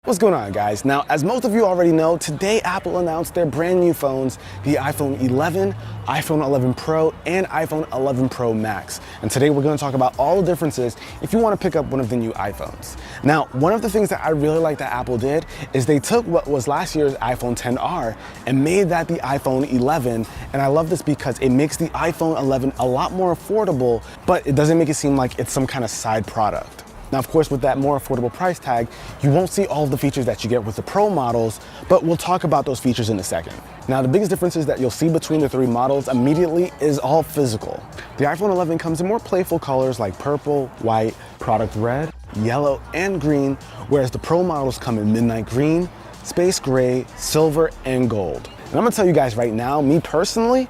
What's going on, guys? Now, as most of you already know, today Apple announced their brand new phones, the iPhone 11, iPhone 11 Pro, and iPhone 11 Pro Max. And today we're going to talk about all the differences if you want to pick up one of the new iPhones. Now, one of the things that I really like that Apple did is they took what was last year's iPhone XR and made that the iPhone 11. And I love this because it makes the iPhone 11 a lot more affordable, but it doesn't make it seem like it's some kind of side product. Now, of course, with that more affordable price tag, you won't see all of the features that you get with the Pro models, but we'll talk about those features in a second. Now, the biggest differences that you'll see between the three models immediately is all physical. The iPhone 11 comes in more playful colors like purple, white, product red, yellow, and green, whereas the Pro models come in midnight green, space gray, silver, and gold. And I'm gonna tell you guys right now, me personally,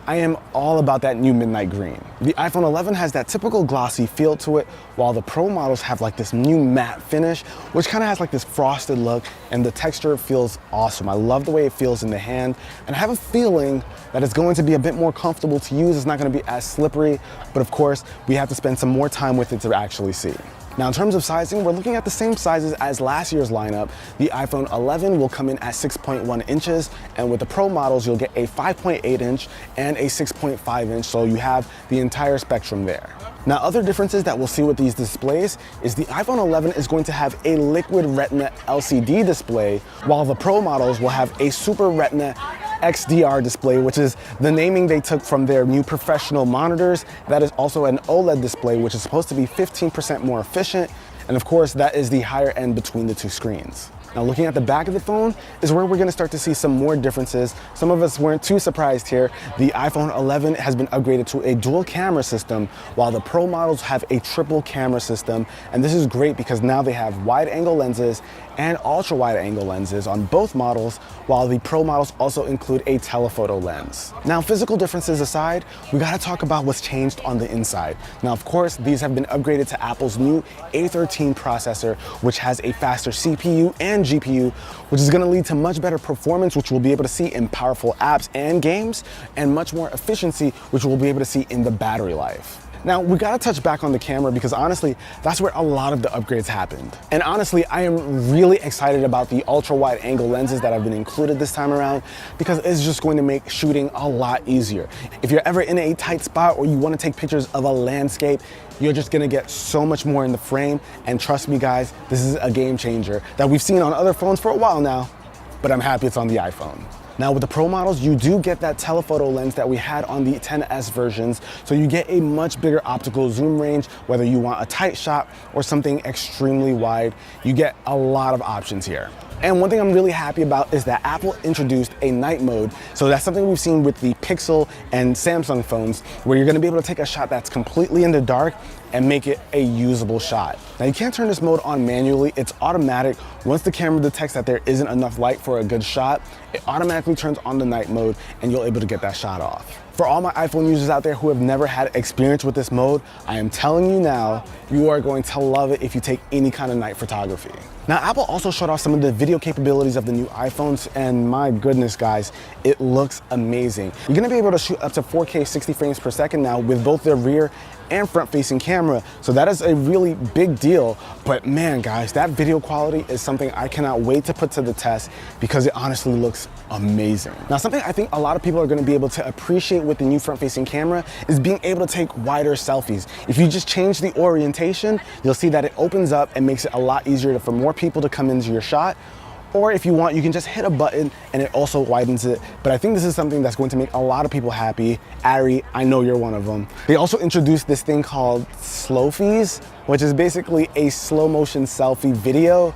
I am all about that new midnight green. The iPhone 11 has that typical glossy feel to it, while the Pro models have like this new matte finish, which kind of has like this frosted look, and the texture feels awesome. I love the way it feels in the hand, and I have a feeling that it's going to be a bit more comfortable to use. It's not going to be as slippery, but of course, we have to spend some more time with it to actually see. Now, in terms of sizing, we're looking at the same sizes as last year's lineup. The iPhone 11 will come in at 6.1 inches, and with the Pro models, you'll get a 5.8 inch and a 6.5 inch, so you have the entire spectrum there. Now, other differences that we'll see with these displays is the iPhone 11 is going to have a liquid retina LCD display, while the Pro models will have a Super Retina XDR display, which is the naming they took from their new professional monitors. That is also an OLED display, which is supposed to be 15% more efficient. And of course, that is the higher end between the two screens. Now, looking at the back of the phone is where we're gonna start to see some more differences. Some of us weren't too surprised here. The iPhone 11 has been upgraded to a dual camera system, while the Pro models have a triple camera system. And this is great because now they have wide angle lenses and ultra wide angle lenses on both models, while the Pro models also include a telephoto lens. Now, physical differences aside, we gotta talk about what's changed on the inside. Now, of course, these have been upgraded to Apple's new A13 processor, which has a faster CPU and GPU, which is gonna lead to much better performance, which we'll be able to see in powerful apps and games, and much more efficiency, which we'll be able to see in the battery life. Now, we gotta touch back on the camera because honestly, that's where a lot of the upgrades happened. And honestly, I am really excited about the ultra wide angle lenses that have been included this time around because it's just going to make shooting a lot easier. If you're ever in a tight spot or you wanna take pictures of a landscape, you're just gonna get so much more in the frame. And trust me, guys, this is a game changer that we've seen on other phones for a while now, but I'm happy it's on the iPhone. Now, with the Pro models, you do get that telephoto lens that we had on the XS versions, so you get a much bigger optical zoom range, whether you want a tight shot or something extremely wide. You get a lot of options here. And one thing I'm really happy about is that Apple introduced a night mode. So that's something we've seen with the Pixel and Samsung phones, where you're gonna be able to take a shot that's completely in the dark and make it a usable shot. Now, you can't turn this mode on manually, it's automatic. Once the camera detects that there isn't enough light for a good shot, it automatically turns on the night mode and you're able to get that shot off. For all my iPhone users out there who have never had experience with this mode, I am telling you now, you are going to love it if you take any kind of night photography. Now, Apple also showed off some of the video capabilities of the new iPhones, and my goodness, guys, it looks amazing. You're gonna be able to shoot up to 4K 60 frames per second now with both their rear and front-facing camera, so that is a really big deal. But man, guys, that video quality is something I cannot wait to put to the test because it honestly looks amazing. Now, something I think a lot of people are gonna be able to appreciate with the new front-facing camera is being able to take wider selfies. If you just change the orientation, you'll see that it opens up and makes it a lot easier for more people to come into your shot. Or if you want, you can just hit a button and it also widens it. But I think this is something that's going to make a lot of people happy. Ari, I know you're one of them. They also introduced this thing called Slowfies, which is basically a slow motion selfie video.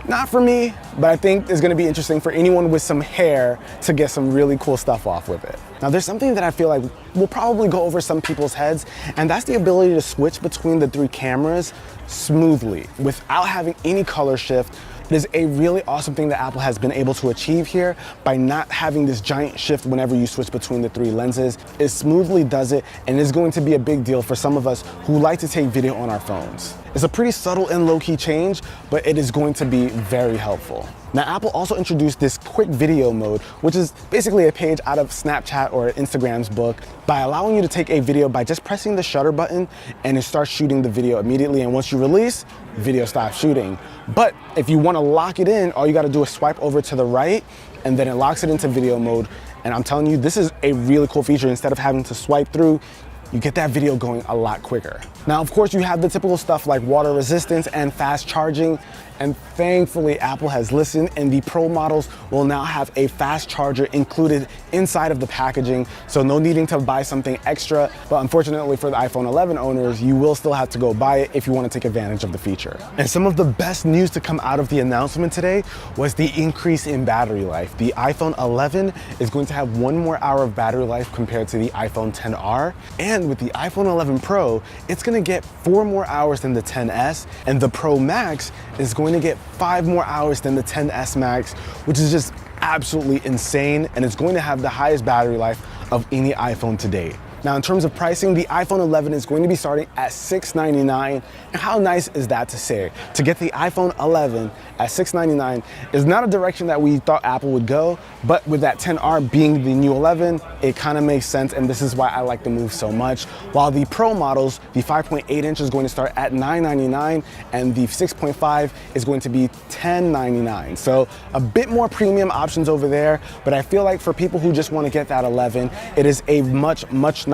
Not for me, but I think it's gonna be interesting for anyone with some hair to get some really cool stuff off with it. Now, there's something that I feel like will probably go over some people's heads, and that's the ability to switch between the three cameras smoothly without having any color shift. It is a really awesome thing that Apple has been able to achieve here by not having this giant shift whenever you switch between the three lenses. It smoothly does it, and it's going to be a big deal for some of us who like to take video on our phones. It's a pretty subtle and low-key change, but it is going to be very helpful. Now, Apple also introduced this quick video mode, which is basically a page out of Snapchat or Instagram's book, by allowing you to take a video by just pressing the shutter button and it starts shooting the video immediately. And once you release, video stops shooting. But if you want to lock it in, all you got to do is swipe over to the right and then it locks it into video mode. And I'm telling you, this is a really cool feature. Instead of having to swipe through, you get that video going a lot quicker. Now, of course, you have the typical stuff like water resistance and fast charging. And thankfully, Apple has listened, and the Pro models will now have a fast charger included inside of the packaging, so no needing to buy something extra. But unfortunately for the iPhone 11 owners, you will still have to go buy it if you want to take advantage of the feature. And some of the best news to come out of the announcement today was the increase in battery life. The iPhone 11 is going to have 1 more hour of battery life compared to the iPhone XR. And with the iPhone 11 Pro, it's going to get 4 more hours than the XS, and the Pro Max is going to get 5 more hours than the XS Max, which is just absolutely insane, and it's going to have the highest battery life of any iPhone to date. Now, in terms of pricing, the iPhone 11 is going to be starting at $699. And how nice is that to say? To get the iPhone 11 at $699 is not a direction that we thought Apple would go, but with that XR being the new 11, it kind of makes sense, and this is why I like the move so much. While the Pro models, the 5.8 inch is going to start at $999, and the 6.5 is going to be $1099. So a bit more premium options over there, but I feel like for people who just want to get that 11, it is a much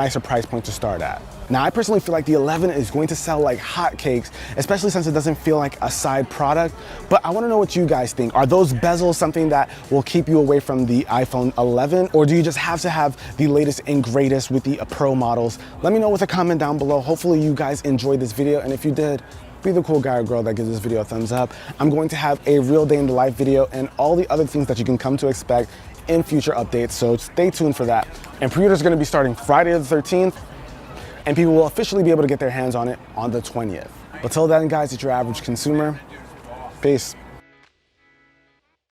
nicer price point to start at. Now, I personally feel like the 11 is going to sell like hotcakes, especially since it doesn't feel like a side product. But I want to know what you guys think. Are those bezels something that will keep you away from the iPhone 11? Or do you just have to have the latest and greatest with the Pro models? Let me know with a comment down below. Hopefully you guys enjoyed this video. And if you did, be the cool guy or girl that gives this video a thumbs up. I'm going to have a real day in the life video and all the other things that you can come to expect in future updates, so stay tuned for that. And pre-orders are going to be starting Friday the 13th, and people will officially be able to get their hands on it on the 20th. But till then, guys, it's your average consumer. Peace.